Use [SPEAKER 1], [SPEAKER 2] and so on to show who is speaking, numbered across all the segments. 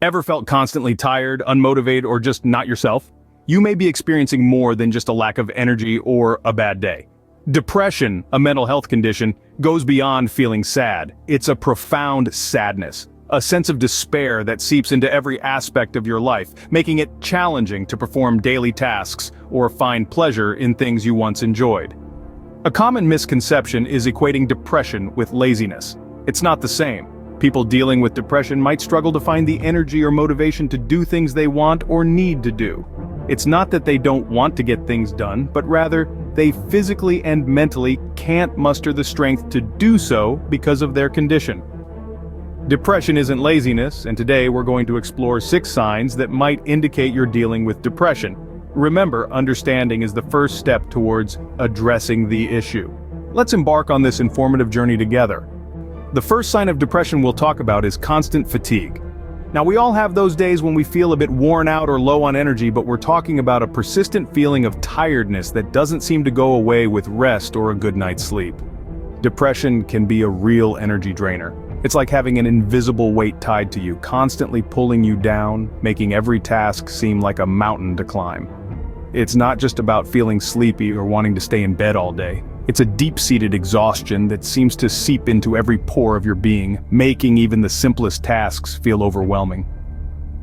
[SPEAKER 1] Ever felt constantly tired, unmotivated, or just not yourself? You may be experiencing more than just a lack of energy or a bad day. Depression, a mental health condition, goes beyond feeling sad. It's a profound sadness, a sense of despair that seeps into every aspect of your life, making it challenging to perform daily tasks or find pleasure in things you once enjoyed. A common misconception is equating depression with laziness. It's not the same. People dealing with depression might struggle to find the energy or motivation to do things they want or need to do. It's not that they don't want to get things done, but rather, they physically and mentally can't muster the strength to do so because of their condition. Depression isn't laziness, and today we're going to explore 6 signs that might indicate you're dealing with depression. Remember, understanding is the first step towards addressing the issue. Let's embark on this informative journey together. The first sign of depression we'll talk about is constant fatigue. Now, we all have those days when we feel a bit worn out or low on energy, but we're talking about a persistent feeling of tiredness that doesn't seem to go away with rest or a good night's sleep. Depression can be a real energy drainer. It's like having an invisible weight tied to you, constantly pulling you down, making every task seem like a mountain to climb. It's not just about feeling sleepy or wanting to stay in bed all day. It's a deep-seated exhaustion that seems to seep into every pore of your being, making even the simplest tasks feel overwhelming.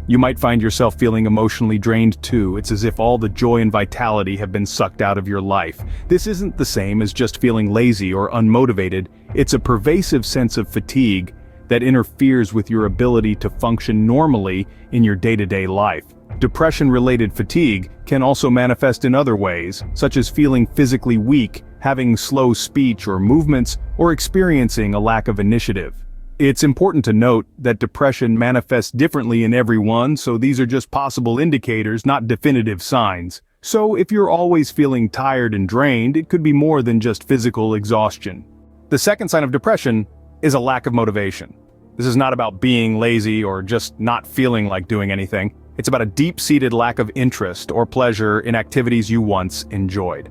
[SPEAKER 1] You might find yourself feeling emotionally drained too. It's as if all the joy and vitality have been sucked out of your life. This isn't the same as just feeling lazy or unmotivated. It's a pervasive sense of fatigue that interferes with your ability to function normally in your day-to-day life. Depression-related fatigue can also manifest in other ways, such as feeling physically weak, having slow speech or movements, or experiencing a lack of initiative. It's important to note that depression manifests differently in everyone, so these are just possible indicators, not definitive signs. So if you're always feeling tired and drained, it could be more than just physical exhaustion. The second sign of depression is a lack of motivation. This is not about being lazy or just not feeling like doing anything. It's about a deep-seated lack of interest or pleasure in activities you once enjoyed.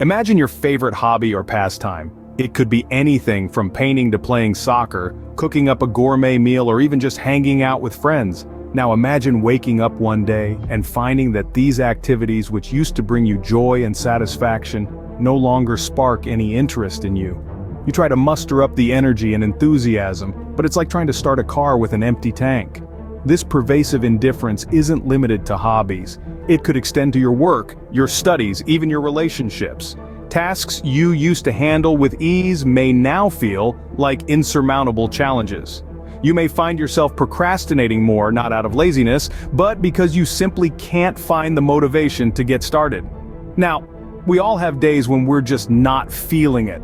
[SPEAKER 1] Imagine your favorite hobby or pastime. It could be anything from painting to playing soccer, cooking up a gourmet meal, or even just hanging out with friends. Now imagine waking up one day and finding that these activities, which used to bring you joy and satisfaction, no longer spark any interest in you. You try to muster up the energy and enthusiasm, but it's like trying to start a car with an empty tank. This pervasive indifference isn't limited to hobbies. It could extend to your work, your studies, even your relationships. Tasks you used to handle with ease may now feel like insurmountable challenges. You may find yourself procrastinating more, not out of laziness, but because you simply can't find the motivation to get started. Now, we all have days when we're just not feeling it.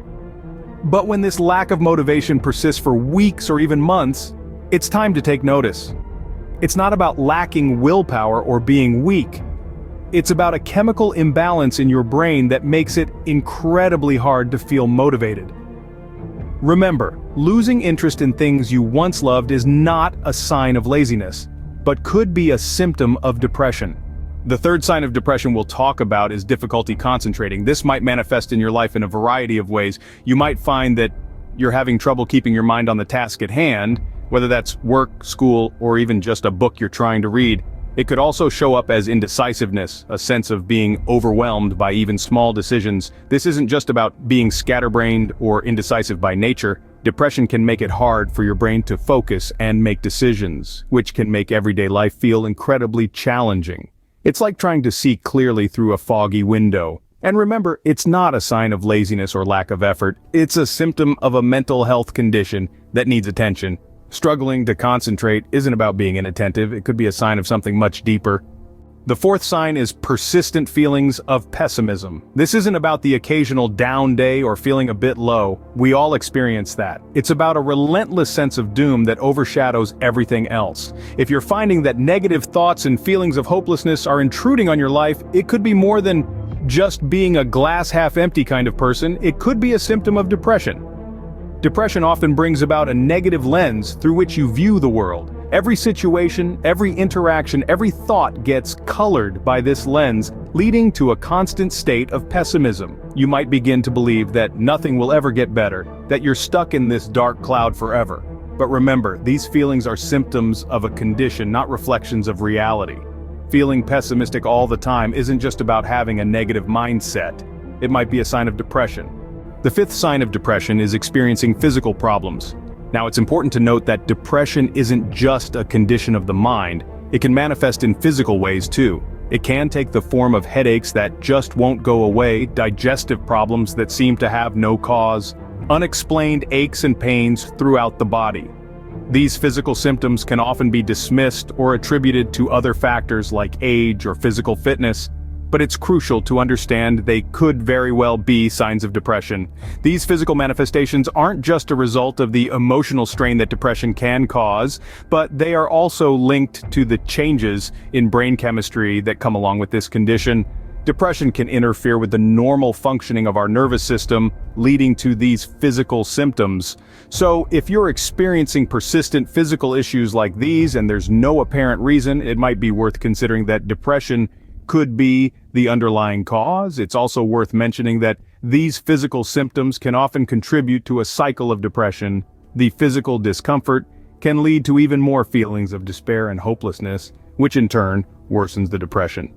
[SPEAKER 1] But when this lack of motivation persists for weeks or even months, it's time to take notice. It's not about lacking willpower or being weak. It's about a chemical imbalance in your brain that makes it incredibly hard to feel motivated. Remember, losing interest in things you once loved is not a sign of laziness, but could be a symptom of depression. The third sign of depression we'll talk about is difficulty concentrating. This might manifest in your life in a variety of ways. You might find that you're having trouble keeping your mind on the task at hand, whether that's work, school, or even just a book you're trying to read. It could also show up as indecisiveness, a sense of being overwhelmed by even small decisions. This isn't just about being scatterbrained or indecisive by nature. Depression can make it hard for your brain to focus and make decisions, which can make everyday life feel incredibly challenging. It's like trying to see clearly through a foggy window. And remember, it's not a sign of laziness or lack of effort. It's a symptom of a mental health condition that needs attention. Struggling to concentrate isn't about being inattentive. It could be a sign of something much deeper. The fourth sign is persistent feelings of pessimism. This isn't about the occasional down day or feeling a bit low. We all experience that. It's about a relentless sense of doom that overshadows everything else. If you're finding that negative thoughts and feelings of hopelessness are intruding on your life, it could be more than just being a glass half empty kind of person. It could be a symptom of depression. Depression often brings about a negative lens through which you view the world. Every situation, every interaction, every thought gets colored by this lens, leading to a constant state of pessimism. You might begin to believe that nothing will ever get better, that you're stuck in this dark cloud forever. But remember, these feelings are symptoms of a condition, not reflections of reality. Feeling pessimistic all the time isn't just about having a negative mindset. It might be a sign of depression. The fifth sign of depression is experiencing physical problems. Now, it's important to note that depression isn't just a condition of the mind. It can manifest in physical ways too. It can take the form of headaches that just won't go away, digestive problems that seem to have no cause, unexplained aches and pains throughout the body. These physical symptoms can often be dismissed or attributed to other factors like age or physical fitness, but it's crucial to understand they could very well be signs of depression. These physical manifestations aren't just a result of the emotional strain that depression can cause, but they are also linked to the changes in brain chemistry that come along with this condition. Depression can interfere with the normal functioning of our nervous system, leading to these physical symptoms. So, if you're experiencing persistent physical issues like these and there's no apparent reason, it might be worth considering that depression could be the underlying cause. It's also worth mentioning that these physical symptoms can often contribute to a cycle of depression. The physical discomfort can lead to even more feelings of despair and hopelessness, which in turn worsens the depression.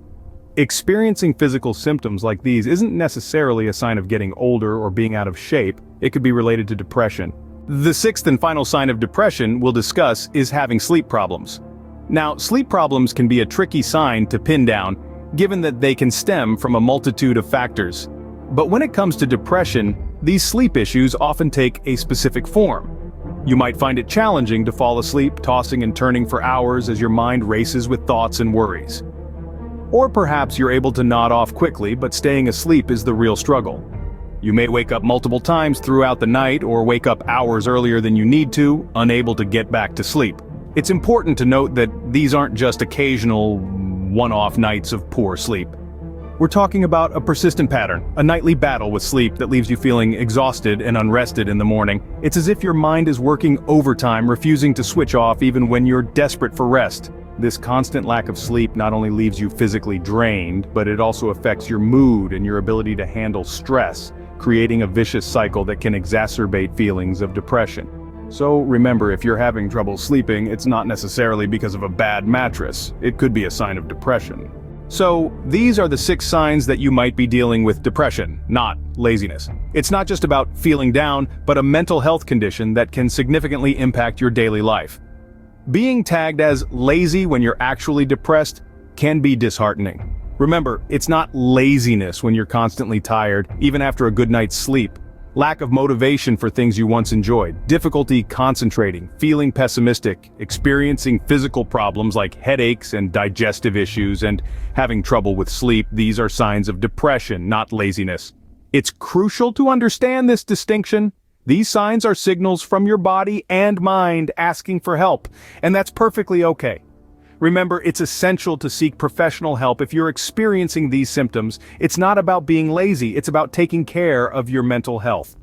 [SPEAKER 1] Experiencing physical symptoms like these isn't necessarily a sign of getting older or being out of shape. It could be related to depression. The sixth and final sign of depression we'll discuss is having sleep problems. Now, sleep problems can be a tricky sign to pin down, given that they can stem from a multitude of factors. But when it comes to depression, these sleep issues often take a specific form. You might find it challenging to fall asleep, tossing and turning for hours as your mind races with thoughts and worries. Or perhaps you're able to nod off quickly, but staying asleep is the real struggle. You may wake up multiple times throughout the night or wake up hours earlier than you need to, unable to get back to sleep. It's important to note that these aren't just occasional one-off nights of poor sleep. We're talking about a persistent pattern, a nightly battle with sleep that leaves you feeling exhausted and unrested in the morning. It's as if your mind is working overtime, refusing to switch off even when you're desperate for rest. This constant lack of sleep not only leaves you physically drained, but it also affects your mood and your ability to handle stress, creating a vicious cycle that can exacerbate feelings of depression. So remember, if you're having trouble sleeping, it's not necessarily because of a bad mattress. It could be a sign of depression. So these are the 6 signs that you might be dealing with depression, not laziness. It's not just about feeling down, but a mental health condition that can significantly impact your daily life. Being tagged as lazy when you're actually depressed can be disheartening. Remember, it's not laziness when you're constantly tired, even after a good night's sleep. Lack of motivation for things you once enjoyed, difficulty concentrating, feeling pessimistic, experiencing physical problems like headaches and digestive issues, and having trouble with sleep. These are signs of depression, not laziness. It's crucial to understand this distinction. These signs are signals from your body and mind asking for help, and that's perfectly okay. Remember, it's essential to seek professional help if you're experiencing these symptoms. It's not about being lazy, it's about taking care of your mental health.